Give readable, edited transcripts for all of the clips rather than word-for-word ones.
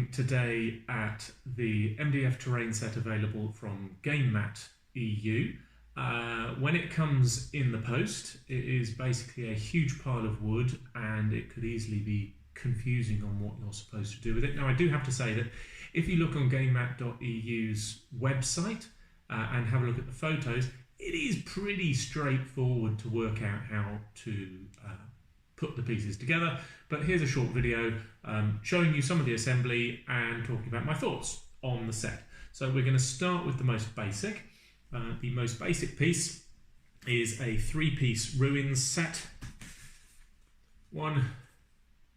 looking today at the MDF terrain set available from Gamemat.eu. When it comes in the post, it is basically a huge pile of wood and it could easily be confusing on what you're supposed to do with it. Now, I do have to say that if you look on Gamemat.eu's website and have a look at the photos, it is pretty straightforward to work out how to put the pieces together. But here's a short video showing you some of the assembly and talking about my thoughts on the set. So we're going to start with the most basic. The most basic piece is a 3-piece ruins set. 1,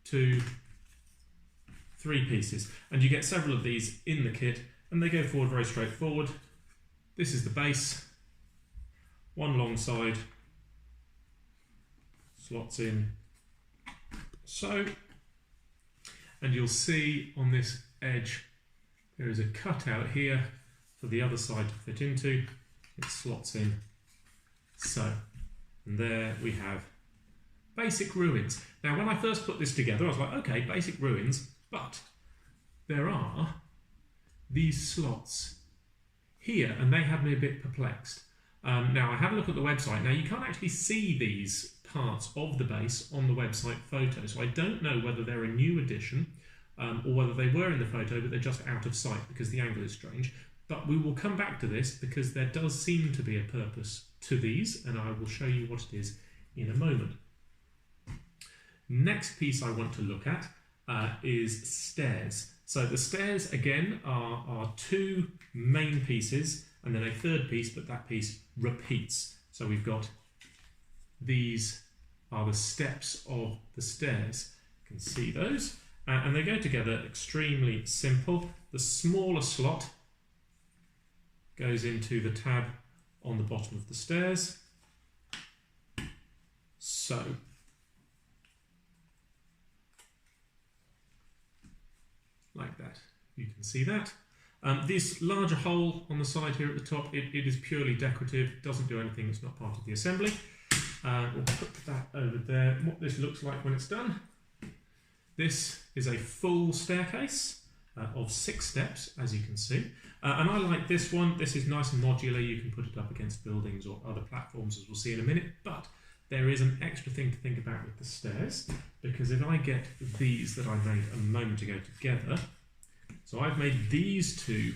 2, 3 pieces. And you get several of these in the kit and they go forward very straightforward. This is the base. One long side slots in so, and you'll see on this edge there is a cutout here for the other side to fit into. It slots in so, and there we have basic ruins. Now, when I first put this together, I was like, okay, basic ruins, but there are these slots here, and they had me a bit perplexed. Now, I had a look at the website. Now, you can't actually see these parts of the base on the website photo, so I don't know whether they're a new addition or whether they were in the photo, but they're just out of sight because the angle is strange. But we will come back to this because there does seem to be a purpose to these, and I will show you what it is in a moment. Next piece I want to look at is stairs. So the stairs, again, are 2 main pieces and then a 3rd piece, but that piece repeats. So we've got these are the steps of the stairs. You can see those. And they go together extremely simple. The smaller slot goes into the tab on the bottom of the stairs. So, like that. You can see that. This larger hole on the side here at the top, it is purely decorative, doesn't do anything, it's not part of the assembly. We'll put that over there. What this looks like when it's done. This is a full staircase of 6 steps, as you can see. And I like this one. This is nice and modular. You can put it up against buildings or other platforms, as we'll see in a minute. But there is an extra thing to think about with the stairs, because if I get these that I made a moment ago together, so I've made these 2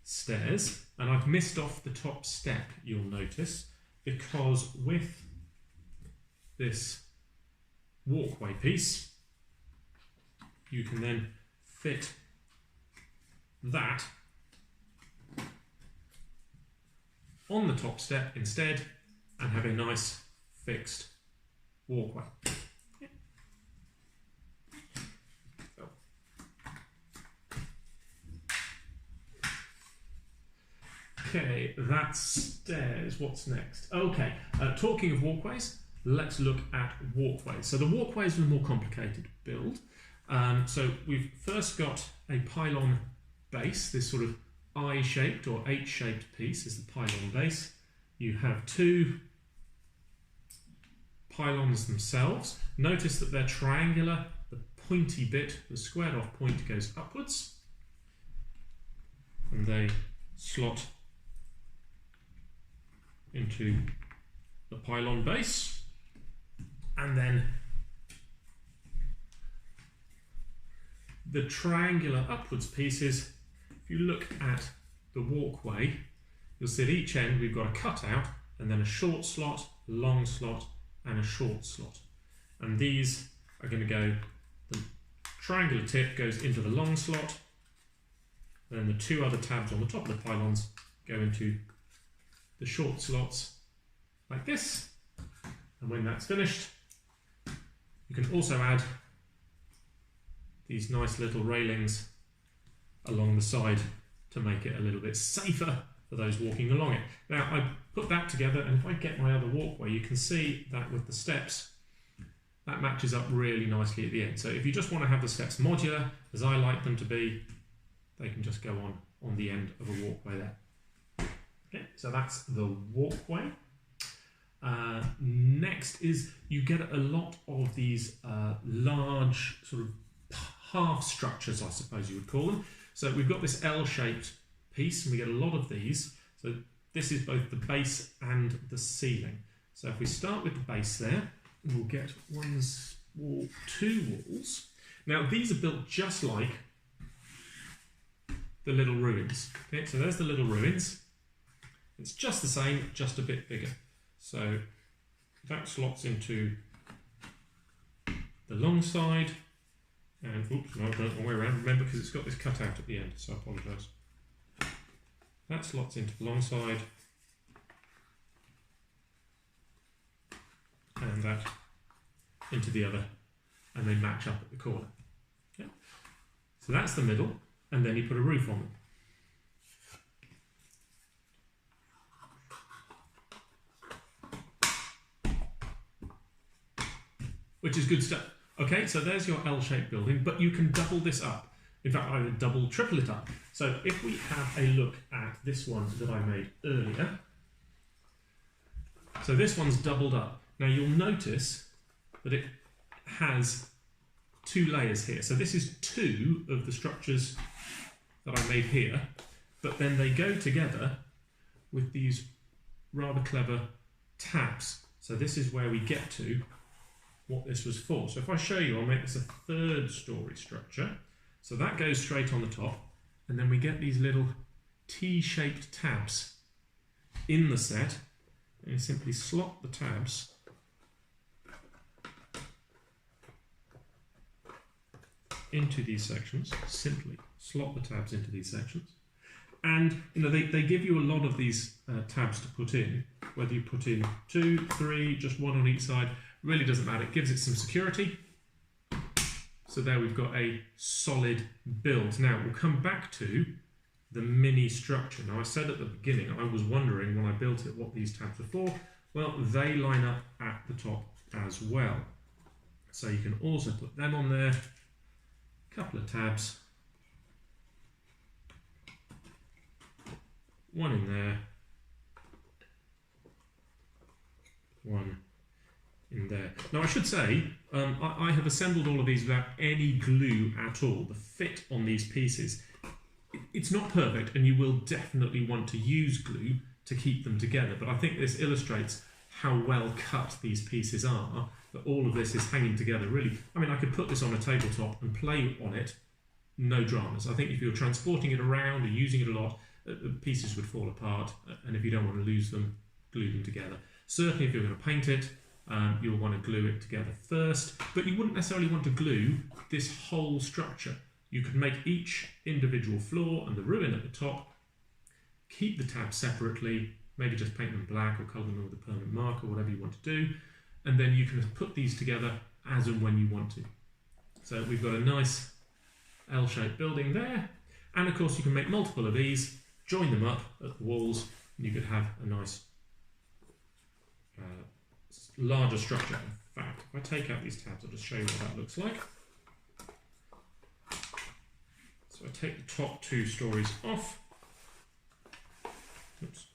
stairs, and I've missed off the top step, you'll notice, because with this walkway piece, you can then fit that on the top step instead and have a nice fixed walkway. Okay, that's stairs. What's next? Okay, talking of walkways, let's look at walkways. So the walkways are a more complicated build. So we've first got a pylon base, this sort of I-shaped or H-shaped piece is the pylon base. You have 2 pylons themselves. Notice that they're triangular. The pointy bit, the squared off point, goes upwards, and they slot into the pylon base. And then the triangular upwards pieces, if you look at the walkway, you'll see at each end we've got a cutout and then a short slot, long slot and a short slot. And these are going to go, the triangular tip goes into the long slot, and then the 2 other tabs on the top of the pylons go into the short slots like this. And when that's finished, you can also add these nice little railings along the side to make it a little bit safer for those walking along it. Now, I put that together, and if I get my other walkway, you can see that with the steps, that matches up really nicely at the end. So if you just want to have the steps modular, as I like them to be, they can just go on the end of a walkway there. Okay, so that's the walkway. Next is you get a lot of these large sort of half structures, I suppose you would call them. So we've got this L-shaped piece, and we get a lot of these. So this is both the base and the ceiling. So if we start with the base there, we'll get two walls. Now these are built just like the little ruins. Okay, so there's the little ruins. It's just the same, just a bit bigger. So that slots into the long side, and oops, no, I've done it the way around. Remember, because it's got this cut out at the end, so I apologise. That slots into the long side, and that into the other, and they match up at the corner. Okay? So that's the middle, and then you put a roof on them. Which is good stuff. Okay, so there's your L-shaped building, but you can double this up. In fact, I would double, triple it up. So if we have a look at this one that I made earlier, so this one's doubled up. Now you'll notice that it has two layers here. So this is two of the structures that I made here, but then they go together with these rather clever tabs. So this is where we get to what this was for. So if I show you, I'll make this a third story structure. So that goes straight on the top, and then we get these little T-shaped tabs in the set, and you simply slot the tabs into these sections. Simply slot the tabs into these sections. And you know, they give you a lot of these tabs to put in, whether you put in 2, 3, just one on each side, really doesn't matter. It gives it some security. So there we've got a solid build. Now we'll come back to the mini structure. Now I said at the beginning, I was wondering when I built it what these tabs are for. Well, they line up at the top as well. So you can also put them on there. A couple of tabs. One in there. One in there. Now I should say, I have assembled all of these without any glue at all. The fit on these pieces, it's not perfect, and you will definitely want to use glue to keep them together, but I think this illustrates how well cut these pieces are, that all of this is hanging together really. I mean, I could put this on a tabletop and play on it, no dramas. I think if you're transporting it around or using it a lot, the pieces would fall apart, and if you don't want to lose them, glue them together. Certainly if you're going to paint it, you'll want to glue it together first, but you wouldn't necessarily want to glue this whole structure. You could make each individual floor and the ruin at the top, keep the tabs separately, maybe just paint them black or colour them with a permanent mark or whatever you want to do, and then you can put these together as and when you want to. So we've got a nice L-shaped building there, and of course you can make multiple of these, join them up at the walls, and you could have a nice larger structure. In fact, if I take out these tabs, I'll just show you what that looks like. So I take the top 2 stories off. Oops.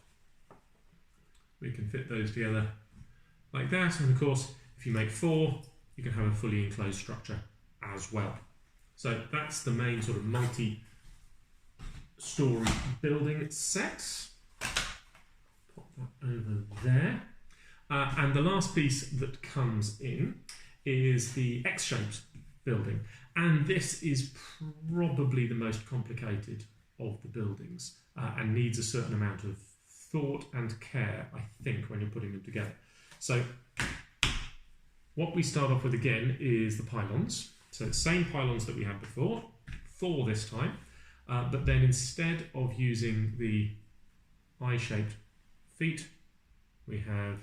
We can fit those together like that, and of course, if you make 4, you can have a fully enclosed structure as well. So that's the main sort of multi-story building set. Pop that over there. And the last piece that comes in is the X-shaped building. And this is probably the most complicated of the buildings and needs a certain amount of thought and care, I think, when you're putting them together. So what we start off with again is the pylons. So the same pylons that we had before, 4 this time, but then instead of using the I-shaped feet, we have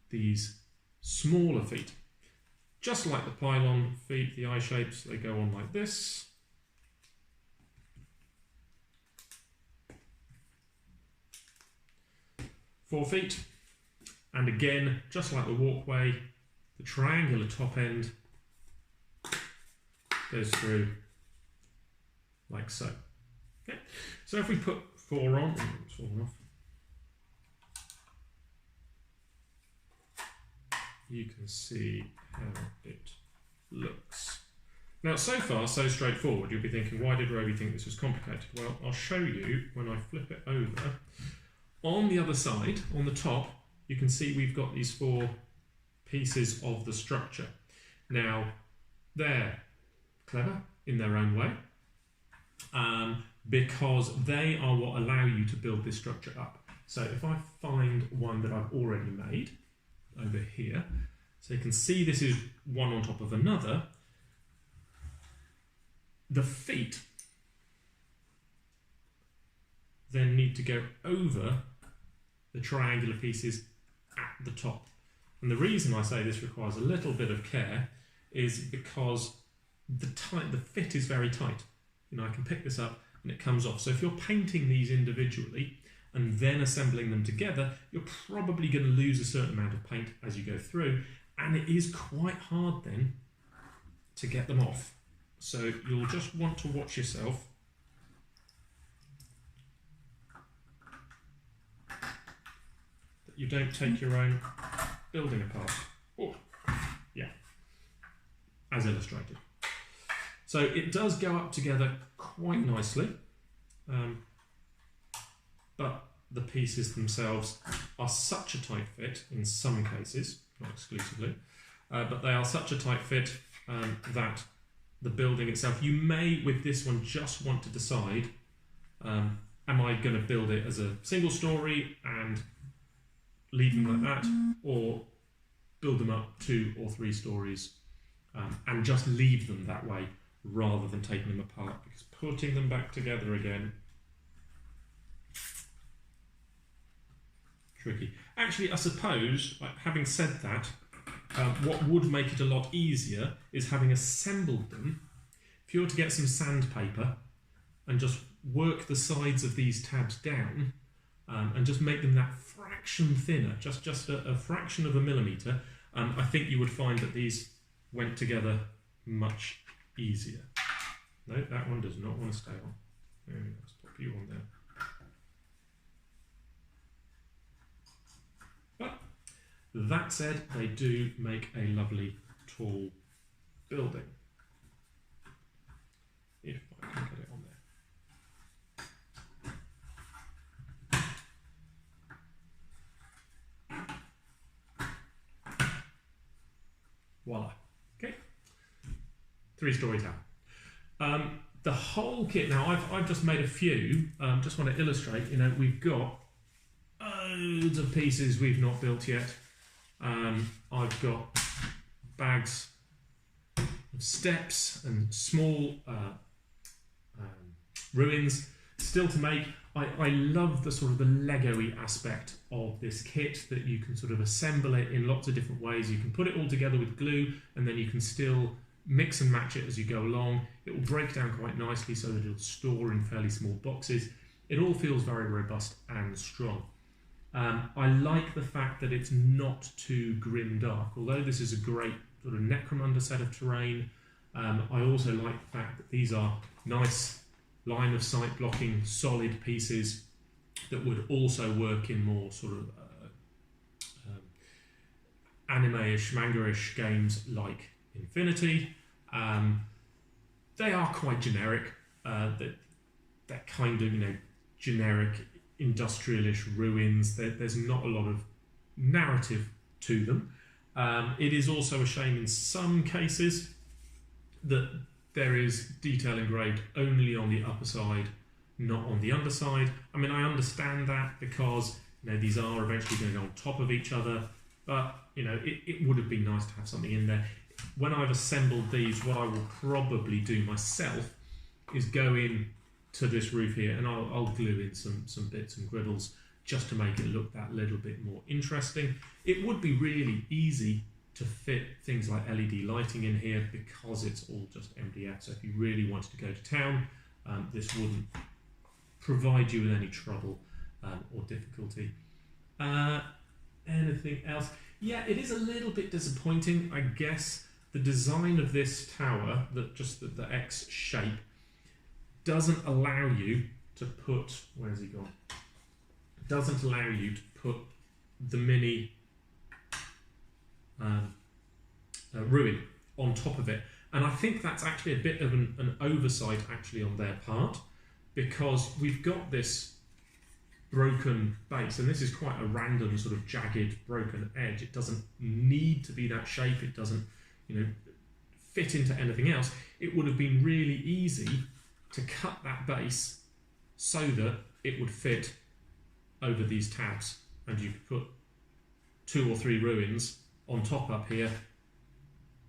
these smaller feet. Just like the pylon feet, the I-shapes, they go on like this. Four feet. And again, just like the walkway, the triangular top end goes through like so. Okay. So if we put 4 on, it's falling off. You can see how it looks. Now, so far, so straightforward. You'll be thinking, why did Roby think this was complicated? Well, I'll show you when I flip it over. On the other side, on the top, you can see we've got these 4 pieces of the structure. Now, they're clever in their own way, because they are what allow you to build this structure up. So if I find one that I've already made over here, so you can see this is one on top of another, the feet then need to go over the triangular pieces at the top. And the reason I say this requires a little bit of care is because the fit is very tight. You know, I can pick this up and it comes off. So if you're painting these individually and then assembling them together, you're probably going to lose a certain amount of paint as you go through, and it is quite hard then to get them off. So you'll just want to watch yourself. That you don't take your own building apart. Oh, yeah, as illustrated. So it does go up together quite nicely, but the pieces themselves are such a tight fit in some cases, not exclusively, but they are such a tight fit that the building itself, you may with this one just want to decide, am I going to build it as a single story and leave them like that, or build them up 2 or 3 stories and just leave them that way rather than taking them apart, because putting them back together again, tricky. Actually, I suppose, having said that, what would make it a lot easier is having assembled them. If you were to get some sandpaper and just work the sides of these tabs down and just make them that fraction thinner, just a fraction of a millimetre, I think you would find that these went together much easier. No, that one does not want to stay on. Let's pop you on there. But that said, they do make a lovely tall building. If I can get it on there. Voila. Okay. 3-story tower. The whole kit, now I've just made a few, just want to illustrate, you know, we've got loads of pieces we've not built yet. I've got bags of steps and small ruins still to make. I love the sort of the Lego-y aspect of this kit, that you can sort of assemble it in lots of different ways. You can put it all together with glue, and then you can still mix and match it as you go along. It will break down quite nicely so that it'll store in fairly small boxes. It all feels very robust and strong. I like the fact that it's not too grim dark, although this is a great sort of Necromunda set of terrain. I also like the fact that these are nice line of sight blocking solid pieces that would also work in more sort of anime-ish, manga-ish games like Infinity. They are quite generic. That kind of, you know, generic industrialish ruins. There's not a lot of narrative to them. It is also a shame in some cases that there is detail engraved only on the upper side, not on the underside. I mean, I understand that because, you know, these are eventually going to go on top of each other, but, you know, it would have been nice to have something in there. When I've assembled these, what I will probably do myself is go in to this roof here, and I'll glue in some bits and griddles just to make it look that little bit more interesting. It would be really easy to fit things like LED lighting in here because it's all just MDF. So if you really wanted to go to town, this wouldn't provide you with any trouble or difficulty. Anything else? Yeah, it is a little bit disappointing, I guess. The design of this tower, just the X shape, doesn't allow you to put, where's he gone? Doesn't allow you to put the mini ruin on top of it. And I think that's actually a bit of an oversight actually on their part, because we've got this broken base, and this is quite a random sort of jagged broken edge. It doesn't need to be that shape. It doesn't, fit into anything else. It would have been really easy to cut that base so that it would fit over these tabs, and you could put 2 or 3 ruins on top up here,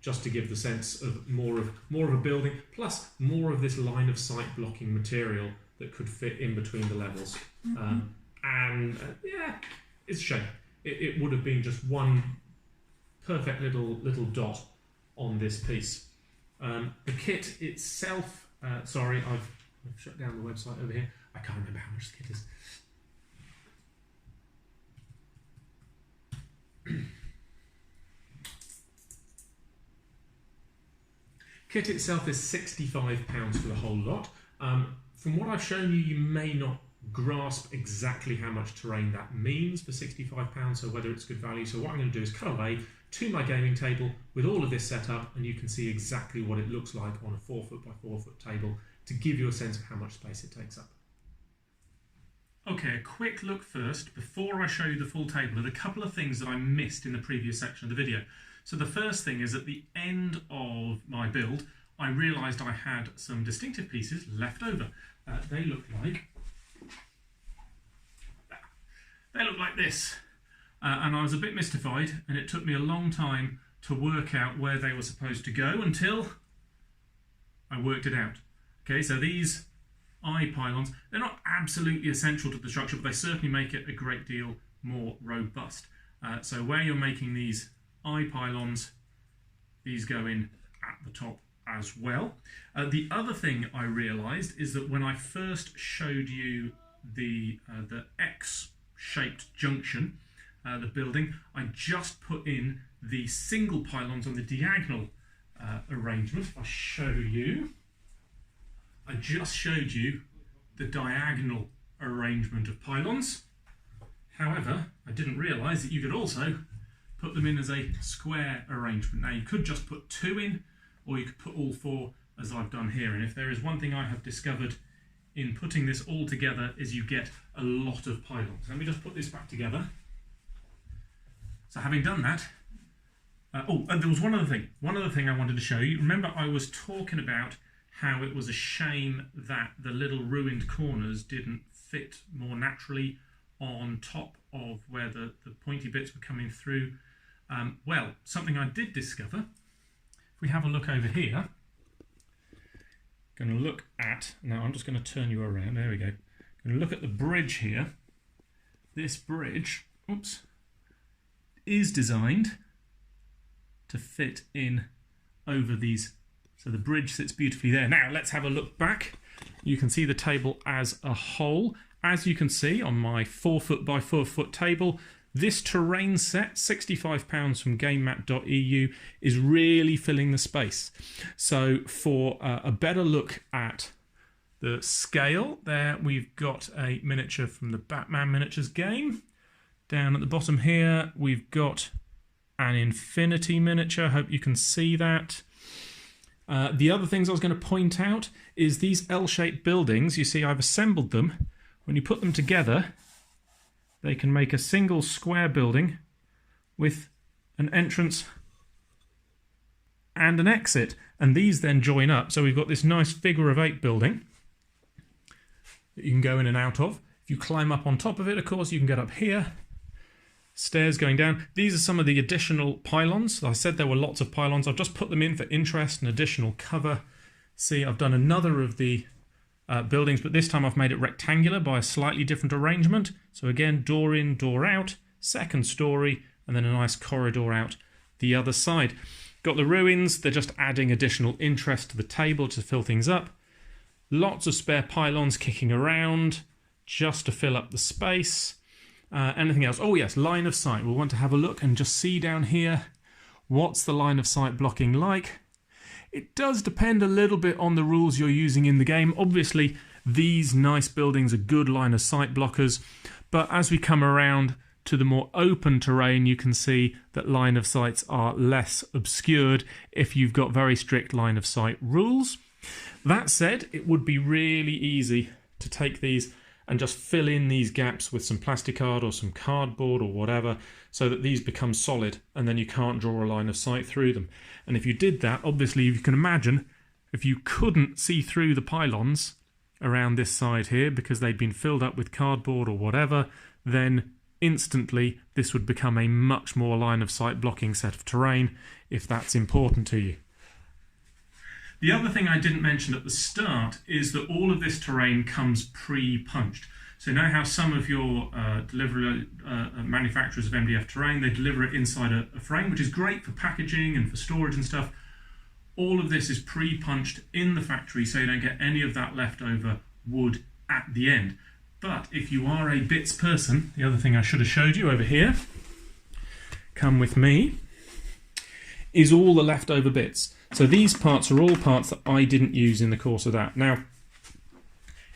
just to give the sense of more of a building, plus more of this line of sight blocking material that could fit in between the levels. Yeah, it's a shame. It would have been just one perfect little dot on this piece. The kit itself, sorry, I've shut down the website over here. I can't remember how much the kit is. Kit itself is £65 for the whole lot. From what I've shown you, you may not grasp exactly how much terrain that means for £65, so whether it's good value. So what I'm going to do is cut away to my gaming table with all of this set up, and you can see exactly what it looks like on a 4-foot by 4-foot table to give you a sense of how much space it takes up. Okay, a quick look first before I show you the full table at a couple of things that I missed in the previous section of the video. So the first thing is, at the end of my build, I realised I had some distinctive pieces left over. They look like this, and I was a bit mystified, and it took me a long time to work out where they were supposed to go until I worked it out. Okay, so these eye pylons, they're not absolutely essential to the structure, but they certainly make it a great deal more robust. So where you're making these eye pylons, these go in at the top as well. The other thing I realised is that when I first showed you the X-shaped junction, the building, I just put in the single pylons on the diagonal arrangement. I'll show you. I just showed you the diagonal arrangement of pylons. However, I didn't realise that you could also put them in as a square arrangement. Now, you could just put 2 in, or you could put all 4 as I've done here. And if there is one thing I have discovered in putting this all together, is you get a lot of pylons. Let me just put this back together. So having done that, and there was one other thing I wanted to show you. Remember, I was talking about how it was a shame that the little ruined corners didn't fit more naturally on top of where the pointy bits were coming through. Well, something I did discover, if we have a look over here, going to look at, now I'm just going to turn you around, there we go. Going to look at the bridge here. This bridge, oops, is designed to fit in over these. So the bridge sits beautifully there. Now let's have a look back. You can see the table as a whole. As you can see on my 4-foot by 4-foot table, this terrain set, £65 from Gamemat.eu, is really filling the space. So for a better look at the scale, there we've got a miniature from the Batman Miniatures game. Down at the bottom here, we've got an Infinity miniature. Hope you can see that. The other things I was going to point out is these L-shaped buildings. You see, I've assembled them. When you put them together, they can make a single square building with an entrance and an exit. And these then join up. So we've got this nice figure of 8 building that you can go in and out of. If you climb up on top of it, of course, you can get up here. Stairs going down. These are some of the additional pylons. I said there were lots of pylons. I've just put them in for interest and additional cover. See, I've done another of the buildings, but this time I've made it rectangular by a slightly different arrangement. So again, door in, door out, second story, and then a nice corridor out the other side. Got the ruins. They're just adding additional interest to the table to fill things up. Lots of spare pylons kicking around just to fill up the space. Anything else? Oh yes, line of sight. We'll want to have a look and just see down here, what's the line of sight blocking like? It does depend a little bit on the rules you're using in the game. Obviously, these nice buildings are good line of sight blockers, but as we come around to the more open terrain, you can see that line of sights are less obscured if you've got very strict line of sight rules. That said, it would be really easy to take these and just fill in these gaps with some plasticard or some cardboard or whatever, so that these become solid and then you can't draw a line of sight through them. And if you did that, obviously you can imagine if you couldn't see through the pylons around this side here because they'd been filled up with cardboard or whatever, then instantly this would become a much more line of sight blocking set of terrain if that's important to you. The other thing I didn't mention at the start is that all of this terrain comes pre-punched. So you know how some of your delivery manufacturers of MDF terrain, they deliver it inside a frame, which is great for packaging and for storage and stuff. All of this is pre-punched in the factory, so you don't get any of that leftover wood at the end. But if you are a bits person, the other thing I should have showed you over here, come with me, is all the leftover bits. So these parts are all parts that I didn't use in the course of that. Now,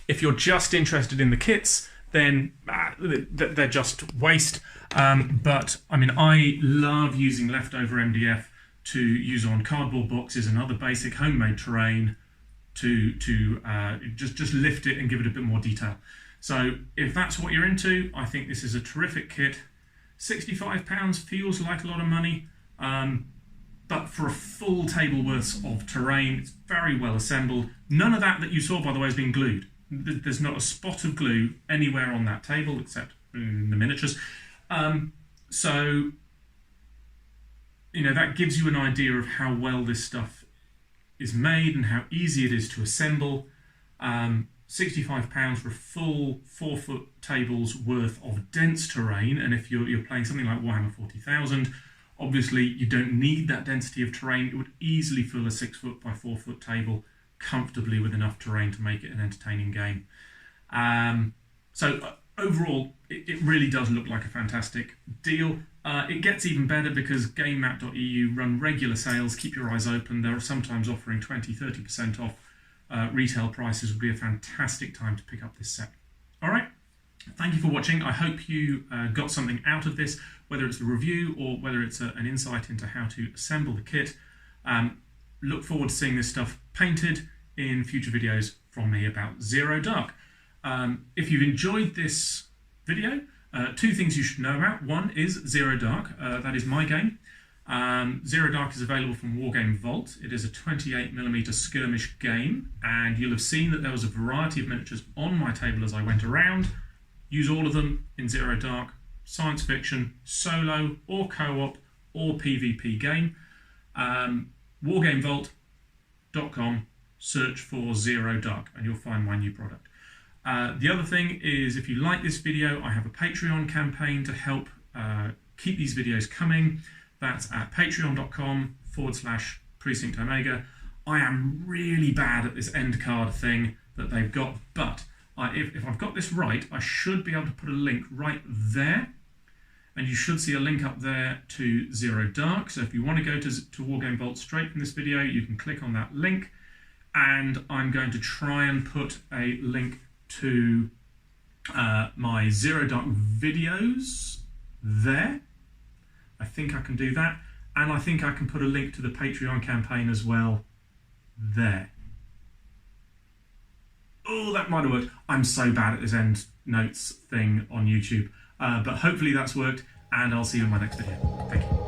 if you're just interested in the kits, then they're just waste. But I mean, I love using leftover MDF to use on cardboard boxes and other basic homemade terrain to just lift it and give it a bit more detail. So if that's what you're into, I think this is a terrific kit. £65 feels like a lot of money, but for a full table worth of terrain, it's very well assembled. None of that you saw, by the way, has been glued. There's not a spot of glue anywhere on that table except in the miniatures. So, you know, that gives you an idea of how well this stuff is made and how easy it is to assemble. £65 for a full 4-foot table's worth of dense terrain, and if you're playing something like Warhammer 40,000, obviously you don't need that density of terrain. It would easily fill a 6-foot by 4-foot table comfortably with enough terrain to make it an entertaining game. So overall, it really does look like a fantastic deal. It gets even better because Gamemat.eu run regular sales. Keep your eyes open. They're sometimes offering 20-30% off retail prices. Would be a fantastic time to pick up this set. All right. Thank you for watching. I hope you got something out of this, whether it's a review or whether it's an insight into how to assemble the kit. Look forward to seeing this stuff painted in future videos from me about Zero Dark. If you've enjoyed this video, two things you should know about. One is Zero Dark. That is my game. Zero Dark is available from Wargame Vault. It is a 28mm skirmish game, and you'll have seen that there was a variety of miniatures on my table as I went around. Use all of them in Zero Dark. Science fiction, solo or co-op or PvP game. Wargamevault.com, search for Zero Dark and you'll find my new product. The other thing is, if you like this video, I have a Patreon campaign to help keep these videos coming. That's at patreon.com/Precinct Omega. I am really bad at this end card thing that they've got, but if I've got this right, I should be able to put a link right there. And you should see a link up there to Zero Dark. So if you want to go to Wargame Vault straight from this video, you can click on that link. And I'm going to try and put a link to my Zero Dark videos there. I think I can do that. And I think I can put a link to the Patreon campaign as well there. Oh, that might have worked. I'm so bad at this end notes thing on YouTube. But hopefully that's worked, and I'll see you in my next video. Thank you.